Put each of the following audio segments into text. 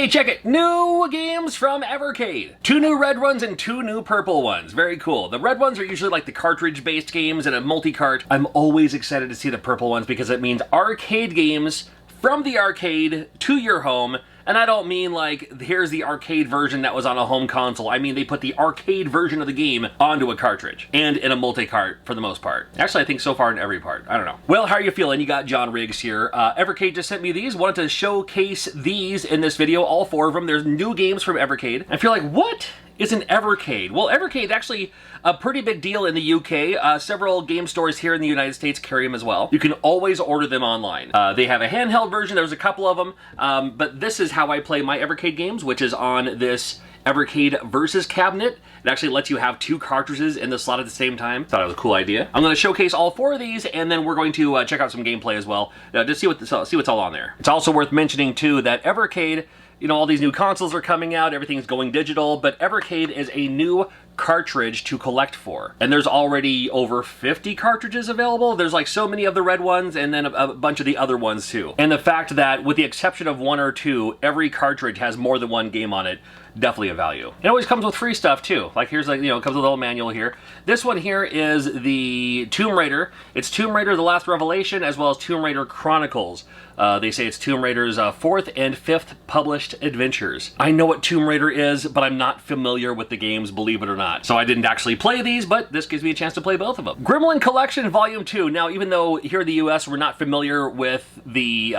Hey, check it! New games from Evercade! 2 new red ones and 2 new purple ones. Very cool. The red ones are usually like the cartridge-based games and a multi-cart. I'm always excited to see the purple ones because it means arcade games from the arcade to your home. And I don't mean like, here's the arcade version that was on a home console. I mean they put the arcade version of the game onto a cartridge. And in a multi-cart for the most part. Actually, I think so far in every part. I don't know. Well, how are you feeling? You got John Riggs here. Evercade just sent me these. Wanted to showcase these in this video, all 4 of them. There's new games from Evercade. I feel like, what is an Evercade? Well, Evercade is actually a pretty big deal in the UK. Several game stores here in the United States carry them as well. You can always order them online. They have a handheld version. There's a couple of them. But this is how I play my Evercade games, which is on this Evercade Versus cabinet. It actually lets you have 2 cartridges in the slot at the same time. Thought it was a cool idea. I'm going to showcase all 4 of these, and then we're going to check out some gameplay as well, just see what's all on there. It's also worth mentioning too that Evercade, you know, all these new consoles are coming out, everything's going digital, but Evercade is a new cartridge to collect for. And there's already over 50 cartridges available. There's like so many of the red ones and then a bunch of the other ones too. And the fact that with the exception of 1 or 2, every cartridge has more than 1 game on it, definitely a value. It always comes with free stuff too. Like here's like, you know, it comes with a little manual here. This one here is the Tomb Raider. It's Tomb Raider The Last Revelation as well as Tomb Raider Chronicles. They say it's Tomb Raider's 4th and 5th published adventures. I know what Tomb Raider is, but I'm not familiar with the games, believe it or not. So I didn't actually play these, but this gives me a chance to play both of them. Gremlin Collection Volume 2. Now, even though here in the US we're not familiar with the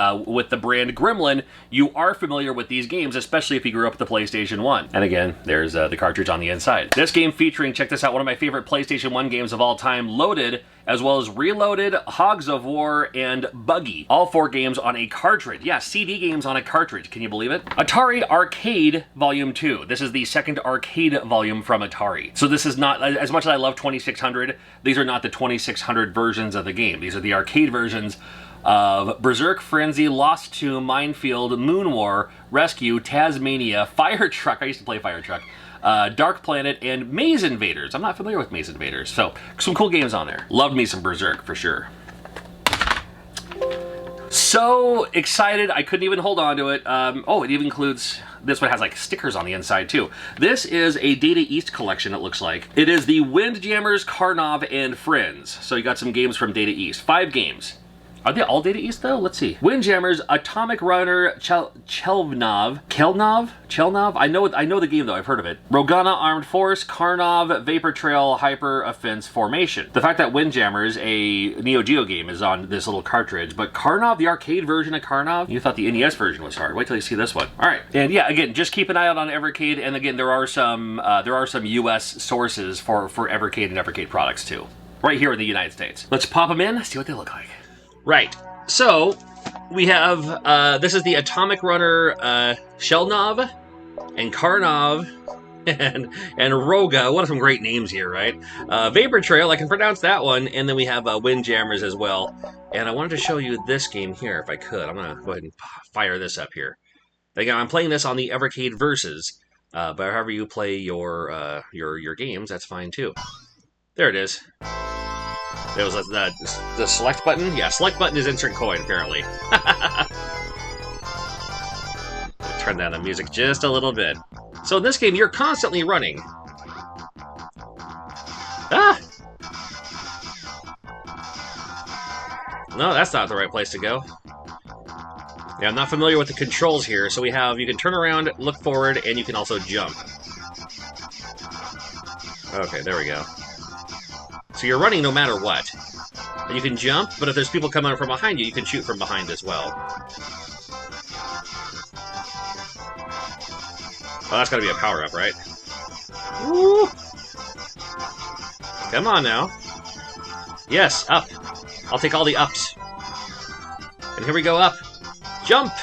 brand Gremlin, you are familiar with these games, especially if you grew up with the PlayStation 1. And again, there's the cartridge on the inside. This game featuring, check this out, one of my favorite PlayStation 1 games of all time, Loaded, as well as Reloaded, Hogs of War, and Buggy. All 4 games on a cartridge. Yeah, CD games on a cartridge. Can you believe it? Atari Arcade Volume 2. This is the 2nd arcade volume from Atari. So this is not, as much as I love 2600, these are not the 2600 versions of the game. These are the arcade versions of Berserk, Frenzy, Lost Tomb, Minefield, Moon War, Rescue, Tasmania, Fire Truck. I used to play Fire Truck. Dark Planet, and Maze Invaders. I'm not familiar with Maze Invaders, so some cool games on there. Loved me some Berserk, for sure. So excited, I couldn't even hold on to it. Oh, it even includes, this one has like stickers on the inside too. This is a Data East collection, it looks like. It is the Windjammers, Karnov, and Friends. So you got some games from Data East. 5 games. Are they all Data East though? Let's see. Windjammers, Atomic Runner, Chelnov. I know the game though, I've heard of it. Rogana Armed Force, Karnov, Vapor Trail, Hyper Offense Formation. The fact that Windjammers, a Neo Geo game, is on this little cartridge, but Karnov, the arcade version of Karnov, you thought the NES version was hard. Wait till you see this one. All right, and yeah, again, just keep an eye out on Evercade, and again, there are some US sources for Evercade and Evercade products too, right here in the United States. Let's pop them in, see what they look like. Right, so we have, this is the Atomic Runner Chelnov and Karnov and Roga. What are some great names here, right? Vapor Trail, I can pronounce that one, and then we have Windjammers as well. And I wanted to show you this game here, if I could. I'm going to go ahead and fire this up here. Again, I'm playing this on the Evercade Versus, but however you play your games, that's fine too. There it is. There was the select button. Yeah, select button is insert coin, apparently. Turn down the music just a little bit. So in this game, you're constantly running. Ah! No, that's not the right place to go. Yeah, I'm not familiar with the controls here, so we have, you can turn around, look forward, and you can also jump. Okay, there we go. So you're running no matter what. And you can jump, but if there's people coming from behind you, you can shoot from behind as well. Oh, that's gotta be a power-up, right? Woo! Come on now. Yes, up. I'll take all the ups. And here we go up. Jump!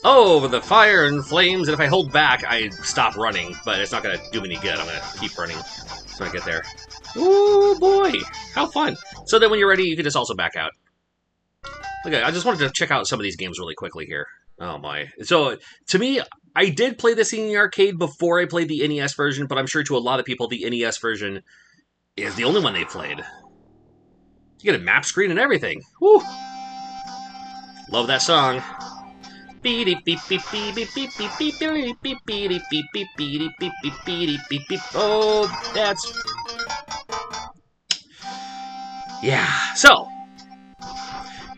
Oh, the fire and flames, and if I hold back, I stop running, but it's not gonna do me any good. I'm gonna keep running so I get there. Ooh, boy! How fun! So then when you're ready, you can just also back out. Okay, I just wanted to check out some of these games really quickly here. Oh my. So, to me, I did play this in the arcade before I played the NES version, but I'm sure to a lot of people, the NES version is the only one they played. You get a map screen and everything. Woo! Love that song. Oh, that's... Yeah, so...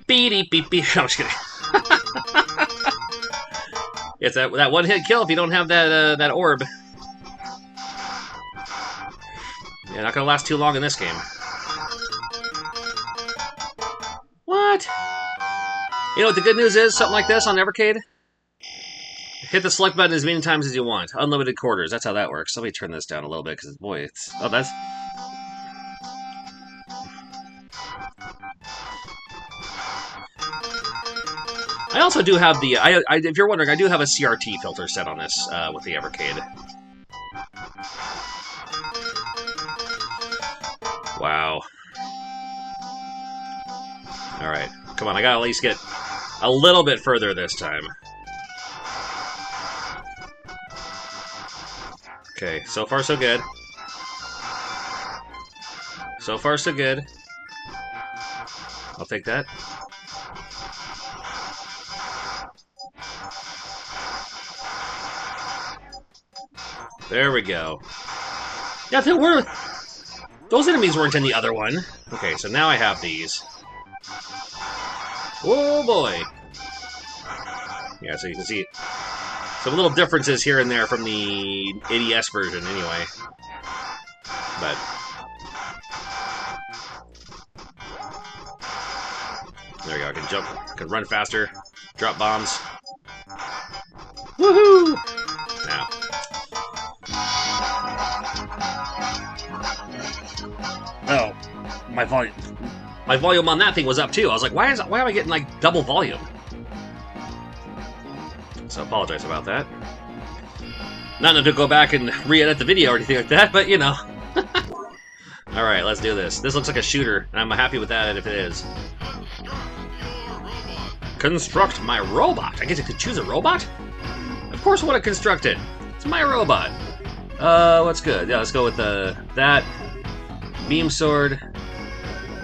I'm just kidding. It's that one-hit kill if you don't have that orb. Yeah, not gonna last too long in this game. What? You know what the good news is? Something like this on Evercade? Hit the select button as many times as you want. Unlimited quarters. That's how that works. Let me turn this down a little bit, because, boy, it's... Oh, that's... I also do have the... if you're wondering, I do have a CRT filter set on this with the Evercade. Wow. Alright. Come on, I gotta at least get a little bit further this time. Okay, so far so good. So far so good. I'll take that. There we go. Yeah, those enemies weren't in the other one. Okay, so now I have these. Oh boy! Yeah, so you can see some little differences here and there from the ADS version, anyway. But there we go. I can jump, I can run faster, drop bombs. Woohoo! Now. Oh, my volume on that thing was up too. I was like, why am I getting like double volume? So I apologize about that. Not to go back and re-edit the video or anything like that, but you know. Alright, let's do this. This looks like a shooter, and I'm happy with that if it is. Construct my robot. I get to choose a robot? Of course I want to construct it. It's my robot. What's good? Yeah, let's go with that. Beam sword.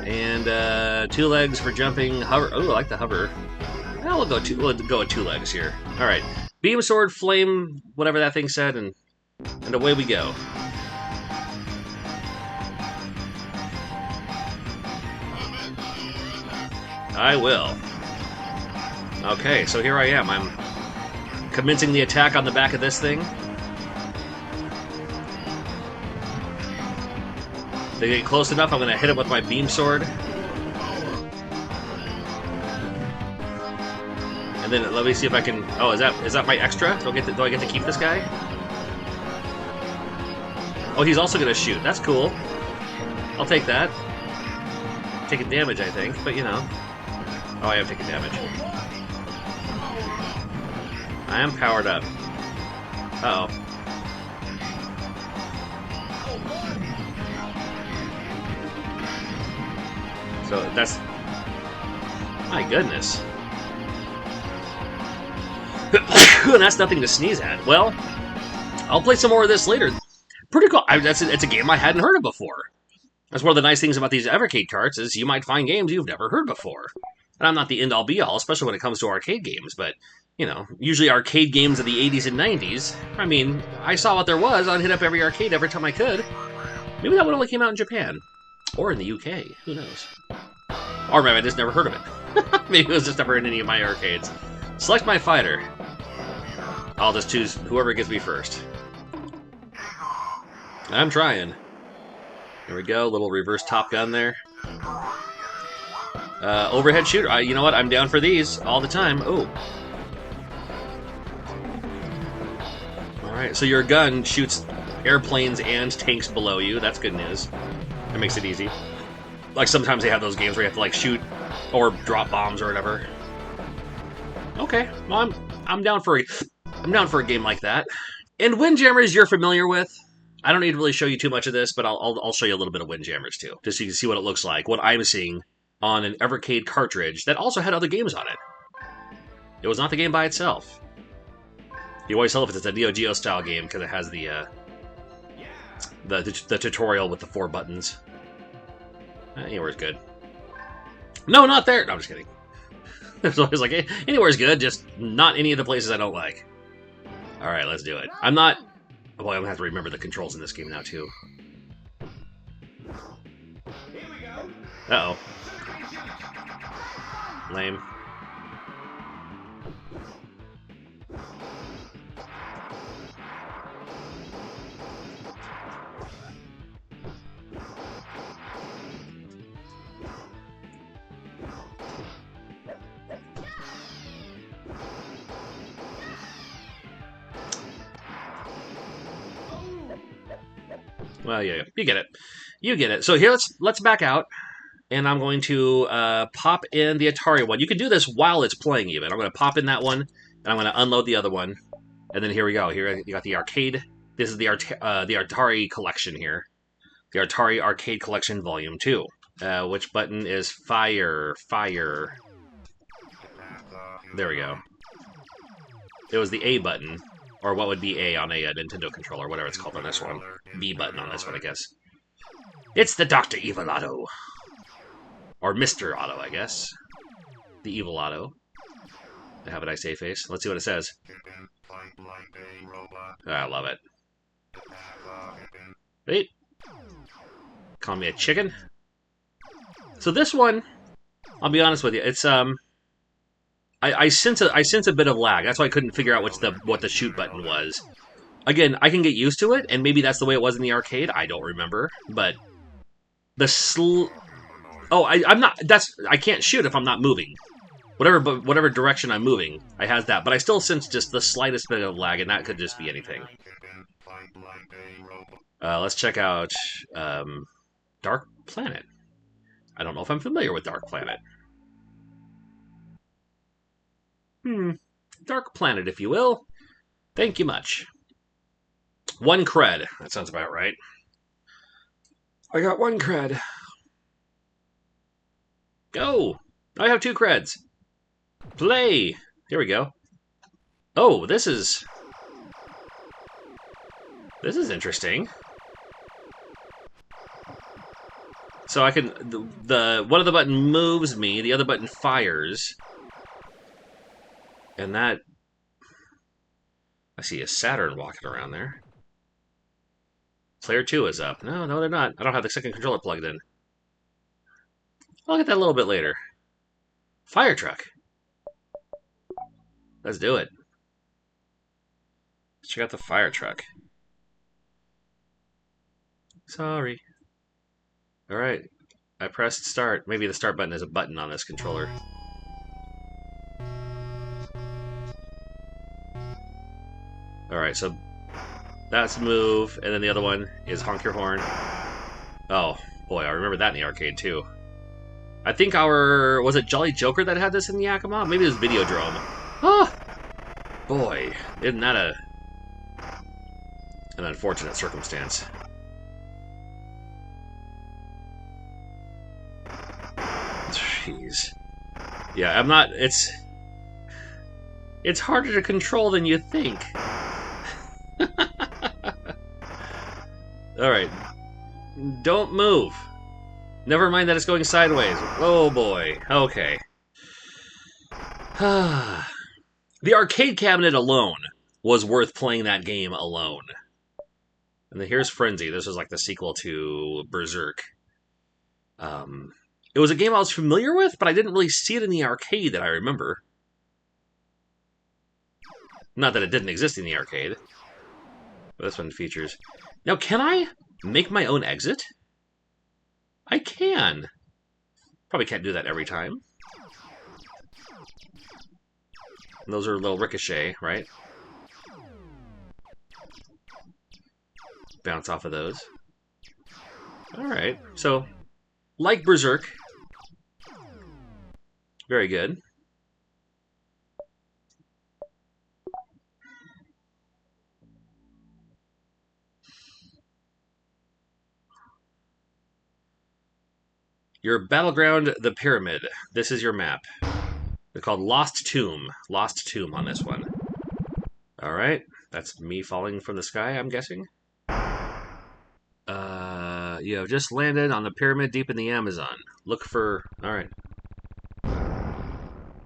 And 2 legs for jumping. Hover. Oh, I like the hover. Well, we'll go with 2 legs here. Alright. Beam sword, flame, whatever that thing said, and away we go. I will. Okay, so here I am. I'm commencing the attack on the back of this thing. If they get close enough, I'm going to hit it with my beam sword. And then let me see if I can... Oh, is that my extra? Do I get to keep this guy? Oh, he's also going to shoot. That's cool. I'll take that. Taking damage, I think, but you know. Oh, I am taking damage. I am powered up. Uh-oh. So that's... My goodness. That's nothing to sneeze at. Well, I'll play some more of this later. Pretty cool. It's a game I hadn't heard of before. That's one of the nice things about these Evercade carts, is you might find games you've never heard before. And I'm not the end-all be-all, especially when it comes to arcade games, but, you know, usually arcade games of the 80s and 90s, I mean, I saw what there was, I'd hit up every arcade every time I could. Maybe that one only came out in Japan. Or in the UK, who knows. Or maybe I just never heard of it. Maybe it was just never in any of my arcades. Select my fighter. I'll just choose whoever gets me first. I'm trying. There we go, little reverse Top Gun there. Overhead shooter. You know what? I'm down for these all the time. Oh. Alright, so your gun shoots airplanes and tanks below you. That's good news. That makes it easy. Like sometimes they have those games where you have to like shoot or drop bombs or whatever. Okay, well, I'm down for a game like that. And Windjammers you're familiar with. I don't need to really show you too much of this, but I'll show you a little bit of Windjammers too, just so you can see what it looks like, what I'm seeing on an Evercade cartridge that also had other games on it. It was not the game by itself. You always tell if it's a Neo Geo style game because it has the tutorial with the 4 buttons. Anywhere's good. No, not there. No, I'm just kidding. It's always like, anywhere's good, just not any of the places I don't like. Alright, let's do it. I'm not... Oh boy, I'm gonna have to remember the controls in this game now, too. Uh-oh. Lame. Well, yeah, you get it. You get it. So here, let's back out, and I'm going to pop in the Atari one. You can do this while it's playing, even. I'm going to pop in that one, and I'm going to unload the other one, and then here we go. Here you got the arcade. This is the Atari collection here. The Atari Arcade Collection Volume 2. Which button is fire? Fire. There we go. It was the A button. Or what would be A on a Nintendo controller, whatever it's called on this one. B button on this one, I guess. It's the Dr. Evil Otto. Or Mr. Otto, I guess. The Evil Otto. I have a nice A-face. Let's see what it says. I love it. Wait. Call me a chicken? So this one, I'll be honest with you, it's, I sense a bit of lag. That's why I couldn't figure out what the shoot button was. Again, I can get used to it, and maybe that's the way it was in the arcade. I don't remember, but I'm not. I can't shoot if I'm not moving. Whatever direction I'm moving, I has that. But I still sense just the slightest bit of lag, and that could just be anything. Let's check out Dark Planet. I don't know if I'm familiar with Dark Planet. Dark Planet, if you will. Thank you much. 1 cred. That sounds about right. I got 1 cred. Go! I have 2 creds. Play! Here we go. Oh, this is interesting. So I can... one of the button moves me, the other button fires. And that... I see a Saturn walking around there. Player 2 is up. No, they're not. I don't have the second controller plugged in. I'll get that a little bit later. Fire truck. Let's do it. Let's check out the fire truck. Sorry. Alright. I pressed start. Maybe the start button is a button on this controller. Alright, so that's move, and then the other one is honk your horn. Oh, boy, I remember that in the arcade, too. I think was it Jolly Joker that had this in the Yakima? Maybe it was Videodrome. Ah! Boy, isn't that an unfortunate circumstance. Jeez. Yeah, I'm not... It's harder to control than you think. Alright. Don't move. Never mind that it's going sideways. Oh boy. Okay. The arcade cabinet alone was worth playing that game alone. And then here's Frenzy. This was like the sequel to Berserk. It was a game I was familiar with, but I didn't really see it in the arcade that I remember. Not that it didn't exist in the arcade. But this one features... Now, can I make my own exit? I can. Probably can't do that every time. And those are a little ricochet, right? Bounce off of those. Alright, so, like Berserk. Very good. Your battleground, the pyramid. This is your map. They're called Lost Tomb. Lost Tomb on this one. Alright, that's me falling from the sky, I'm guessing. You have just landed on the pyramid deep in the Amazon. Look for... Alright.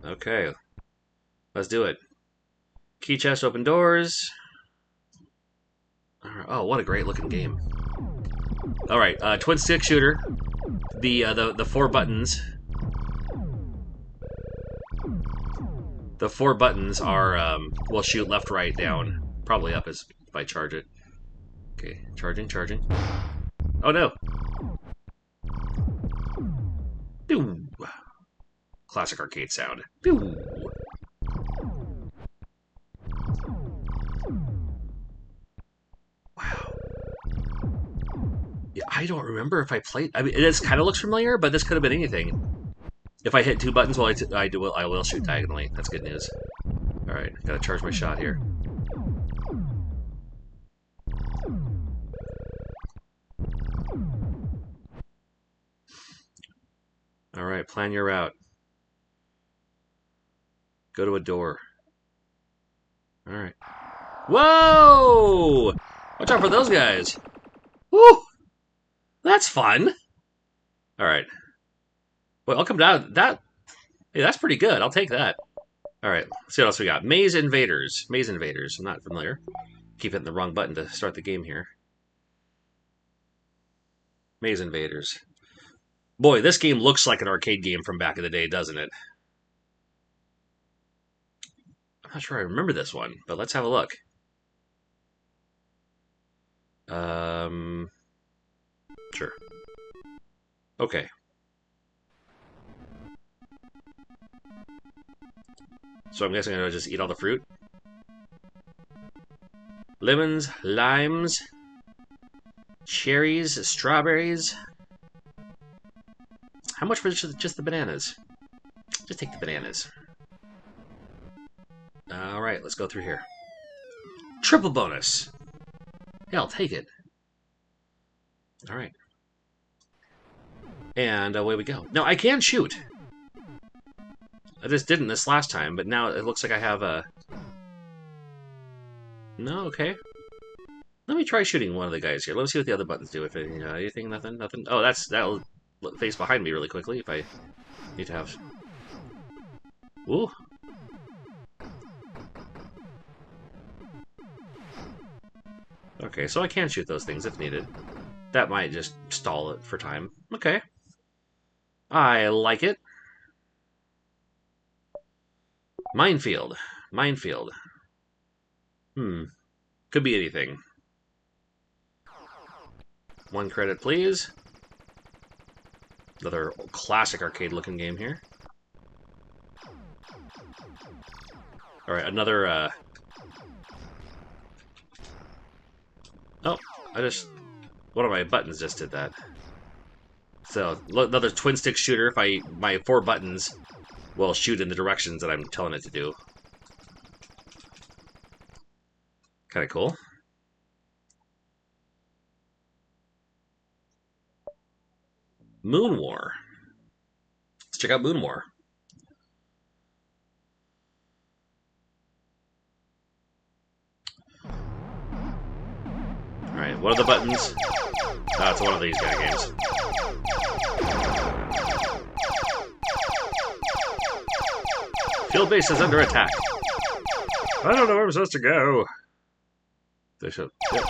Okay. Let's do it. Key chest, open doors. Oh, what a great looking game. Alright, twin stick shooter. The 4 buttons. The 4 buttons are, will shoot left, right, down. Probably up if I charge it. Okay, charging. Oh no! Pew! Classic arcade sound. Pew! Wow. Yeah, I don't remember if I played. I mean, it kind of looks familiar, but this could have been anything. If I hit 2 buttons while I will shoot diagonally. That's good news. All right, gotta charge my shot here. All right, plan your route. Go to a door. All right. Whoa! Watch out for those guys. Woo! That's fun. All right. Well, I'll come down. Hey, that's pretty good. I'll take that. All right. Let's see what else we got. Maze Invaders. Maze Invaders. I'm not familiar. Keep hitting the wrong button to start the game here. Maze Invaders. Boy, this game looks like an arcade game from back in the day, doesn't it? I'm not sure I remember this one, but let's have a look. Sure. Okay. So I'm guessing I'm gonna just eat all the fruit. Lemons, limes, cherries, strawberries. How much for just the bananas? Just take the bananas. Alright, let's go through here. Triple bonus! Yeah, I'll take it. Alright. And away we go. Now, I can shoot. I just didn't this last time, but now it looks like I have a... No, okay. Let me try shooting one of the guys here. Let me see what the other buttons do. If anything, nothing. Oh, that'll face behind me really quickly if I need to have... Ooh. Okay, so I can shoot those things if needed. That might just stall it for time. Okay. I like it. Minefield. Minefield. Could be anything. 1 credit, please. Another classic arcade-looking game here. Alright, another, Oh, one of my buttons just did that. So, another twin-stick shooter. If my 4 buttons will shoot in the directions that I'm telling it to do. Kind of cool. Moon War. Let's check out Moon War. Alright, what are the buttons? Oh, it's one of these kind of games. Field base is under attack. I don't know where I'm supposed to go. They should. Yep. Is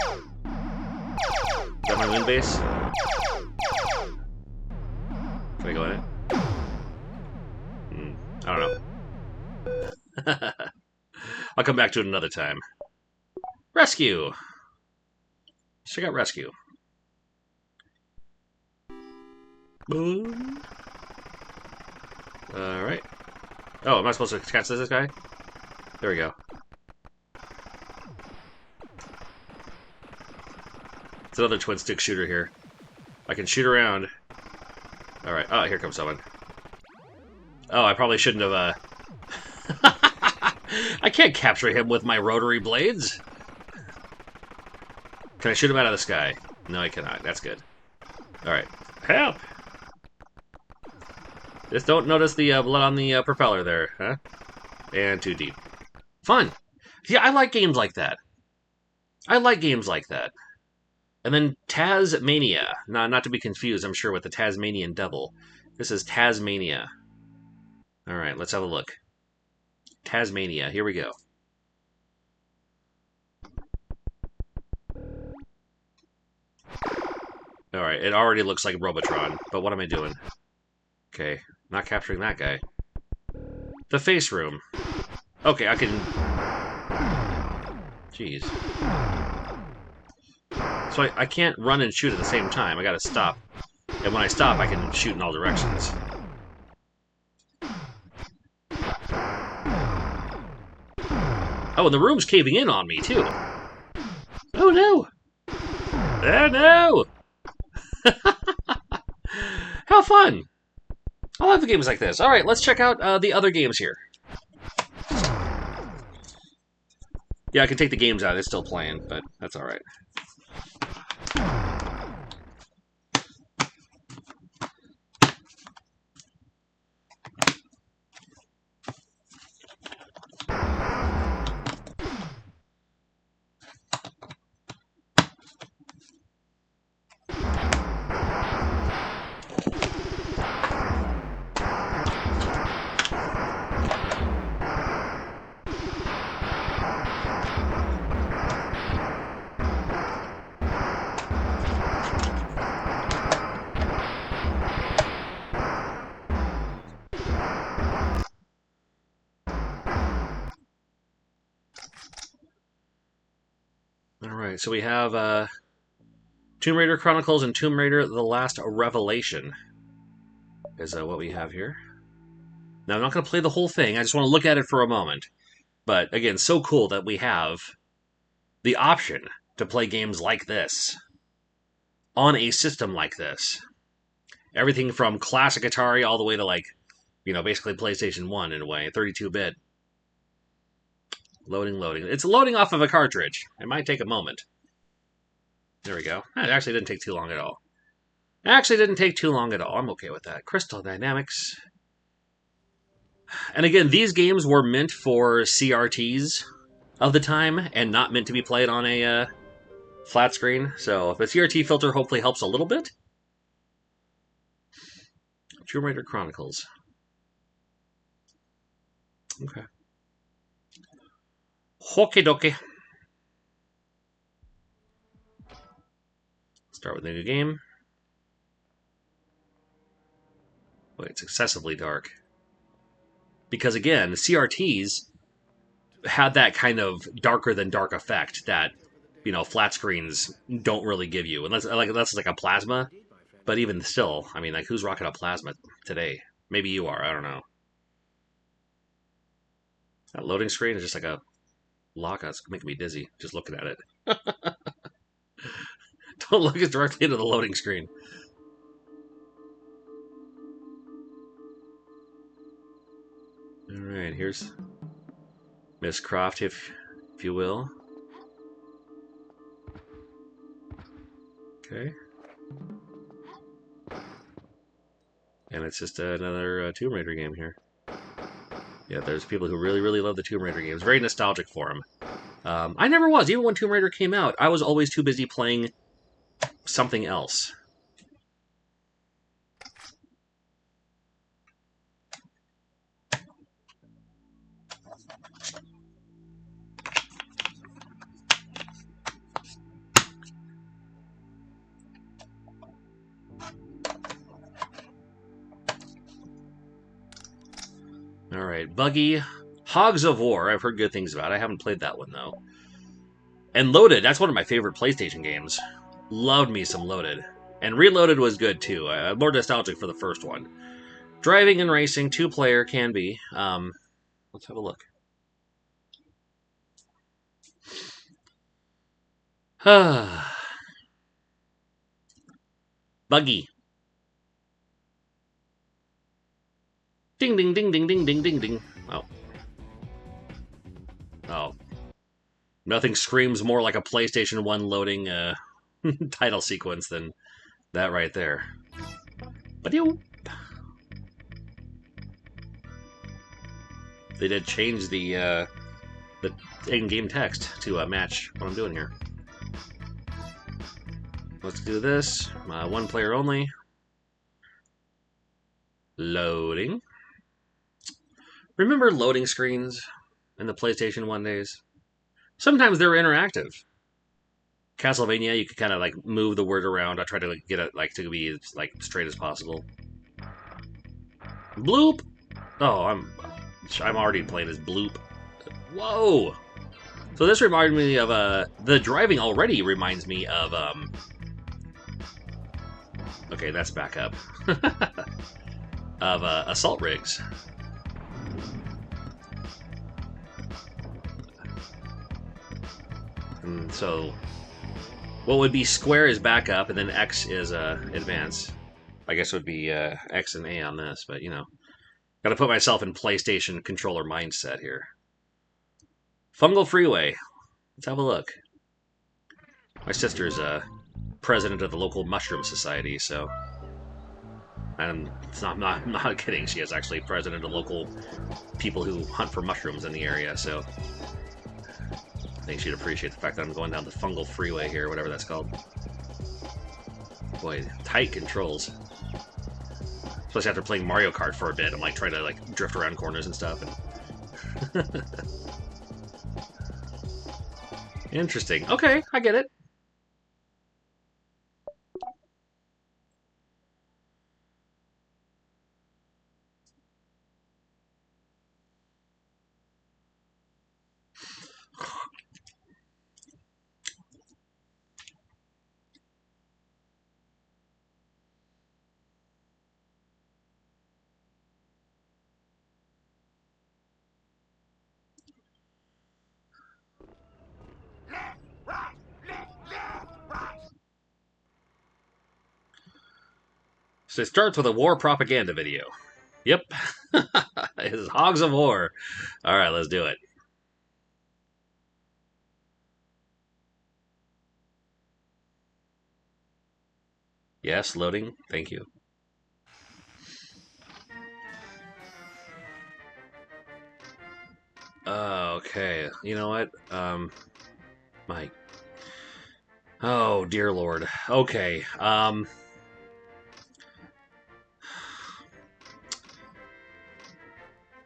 that my moon base? Can I go in it? I don't know. I'll come back to it another time. Rescue! Let's check out Rescue. Boom. Alright. Oh, am I supposed to catch this guy? There we go. It's another twin-stick shooter here. I can shoot around. Alright. Oh, here comes someone. Oh, I probably shouldn't have, I can't capture him with my rotary blades. Can I shoot him out of the sky? No, I cannot. That's good. Alright. Help! Just don't notice the blood on the propeller there, huh? And too deep. Fun! Yeah, I like games like that. I like games like that. And then Tasmania. Not to be confused, I'm sure, with the Tasmanian Devil. This is Tasmania. Alright, let's have a look. Tasmania. Here we go. Alright, it already looks like Robotron, but what am I doing? Okay, not capturing that guy. The face room. Okay, I can... Jeez. So I can't run and shoot at the same time. I gotta stop. And when I stop, I can shoot in all directions. Oh, and the room's caving in on me, too. Oh, no! Oh, no! How fun! I love the games like this. Alright, let's check out the other games here. Yeah, I can take the games out. It's still playing, but that's alright. Alright, so we have Tomb Raider Chronicles and Tomb Raider The Last Revelation is what we have here. Now, I'm not going to play the whole thing. I just want to look at it for a moment. But, again, so cool that we have the option to play games like this on a system like this. Everything from classic Atari all the way to, like, you know, basically PlayStation 1 in a way, 32-bit. Loading, loading. It's loading off of a cartridge. It might take a moment. There we go. It actually didn't take too long at all. Actually didn't take too long at all. I'm okay with that. Crystal Dynamics. And again, these games were meant for CRTs of the time and not meant to be played on a flat screen. So the CRT filter hopefully helps a little bit. Tomb Raider Chronicles. Okay. Okie dokie. Start with a new game. Wait, it's excessively dark. Because again, the CRTs had that kind of darker than dark effect that, you know, flat screens don't really give you. Unless that's like a plasma. But even still, I mean, like, who's rocking a plasma today? Maybe you are, I don't know. That loading screen is just like a lock. It's making me dizzy just looking at it. Don't look as directly into the loading screen. Alright, here's Miss Croft, if you will. Okay. And it's just another Tomb Raider game here. Yeah, there's people who really, really love the Tomb Raider games. Very nostalgic for them. I never was. Even when Tomb Raider came out, I was always too busy playing something else. Alright, Buggy Hogs of War. I've heard good things about it. I haven't played that one, though. And Loaded, that's one of my favorite PlayStation games. Loved me some Loaded. And Reloaded was good, too. More nostalgic for the first one. Driving and racing, 2-player can be. Let's have a look. Buggy. Ding, ding, ding, ding, ding, ding, ding, ding. Oh. Oh. Nothing screams more like a PlayStation 1 loading title sequence than that right there. Ba-doo. They did change the in-game text to match what I'm doing here. Let's do this. 1 player only. Loading. Remember loading screens in the PlayStation 1 days? Sometimes they were interactive. Castlevania, you could kind of like move the word around. I try to like, get it like to be as like straight as possible. Bloop. Oh, I'm already playing as Bloop. Whoa. So this reminded me of the driving already reminds me of okay, that's back up. Of assault rigs. And so what would be square is back up, and then X is advance. I guess it would be X and A on this, but you know, gotta put myself in PlayStation controller mindset here. Fungal Freeway. Let's have a look. My sister's president of the local mushroom society, so. And I'm not kidding, she is actually president of local people who hunt for mushrooms in the area, so. I think she'd appreciate the fact that I'm going down the Fungal Freeway here, whatever that's called. Boy, tight controls. Especially after playing Mario Kart for a bit, I'm like trying to like drift around corners and stuff. And interesting. Okay, I get it. So it starts with a war propaganda video. Yep. It's Hogs of War. Alright, let's do it. Yes, loading. Thank you. Okay. You know what? My... Oh, dear Lord. Okay.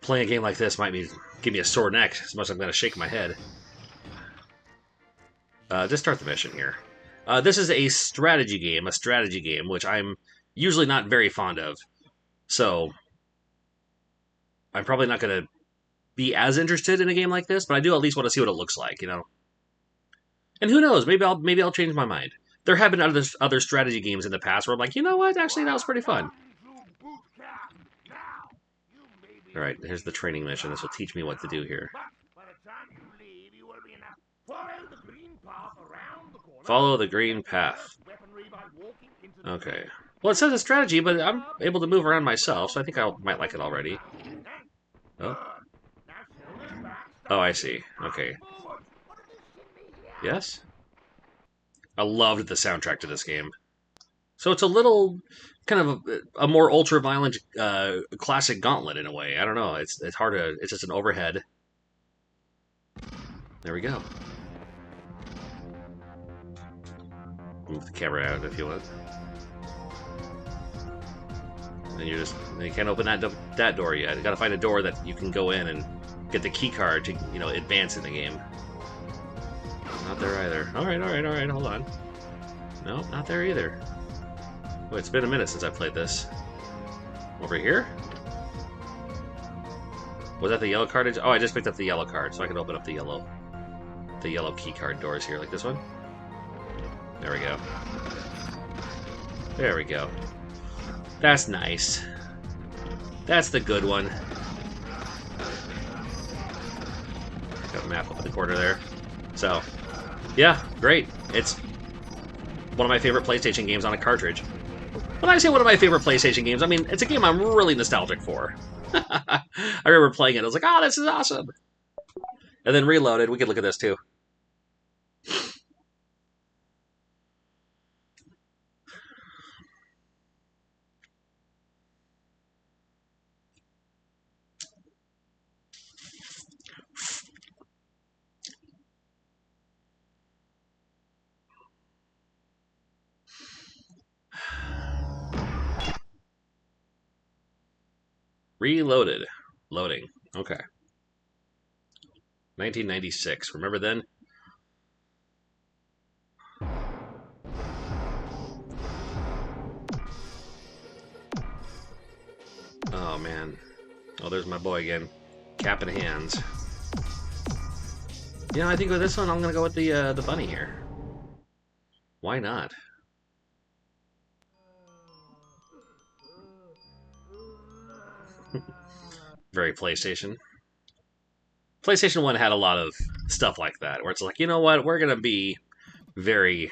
Playing a game like this might give me a sore neck as much as I'm going to shake my head. Just start the mission here. This is a strategy game, which I'm usually not very fond of. So, I'm probably not going to be as interested in a game like this, but I do at least want to see what it looks like, you know? And who knows, maybe I'll change my mind. There have been other strategy games in the past where I'm like, you know what, actually that was pretty fun. Alright, here's the training mission. This will teach me what to do here. Follow the green path. Okay. Well, it says a strategy, but I'm able to move around myself, so I think I might like it already. Oh. Oh, I see. Okay. Yes? I loved the soundtrack to this game. So it's a little, kind of a more ultra-violent classic Gauntlet in a way. I don't know. It's hard to... It's just an overhead. There we go. Move the camera out if you want. And you can't open that door yet. You gotta find a door that you can go in and get the key card to, you know, advance in the game. Not there either. Alright, hold on. No, not there either. Oh, it's been a minute since I played this. Over here? Was that the yellow card? Oh, I just picked up the yellow card, so I can open up the yellow key card doors here, like this one. There we go. There we go. That's nice. That's the good one. Got a map up in the corner there. So, yeah, great. It's one of my favorite PlayStation games on a cartridge. When I say one of my favorite PlayStation games, I mean, it's a game I'm really nostalgic for. I remember playing it, I was like, oh, this is awesome! And then Reloaded, we could look at this too. Reloaded. Loading. Okay. 1996. Remember then? Oh, man. Oh, there's my boy again. Cap in hands. Yeah, I think with this one, I'm going to go with the bunny here. Why not? Very PlayStation. PlayStation 1 had a lot of stuff like that, where it's like, you know what, we're going to be very...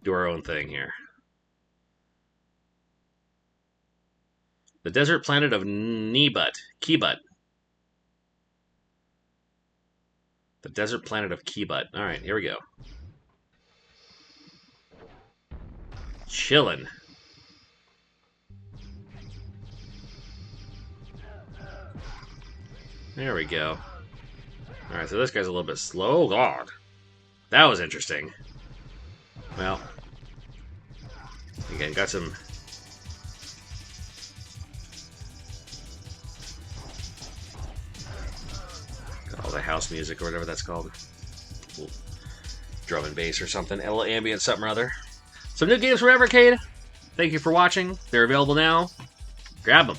do our own thing here. The desert planet of Kbut. The desert planet of Kbut. Alright, here we go. Chillin'. There we go. Alright, so this guy's a little bit slow. Oh, God. That was interesting. Well. Again, got some... got all the house music or whatever that's called. Drum and bass or something. A little ambient something or other. Some new games from Evercade. Thank you for watching. They're available now. Grab them.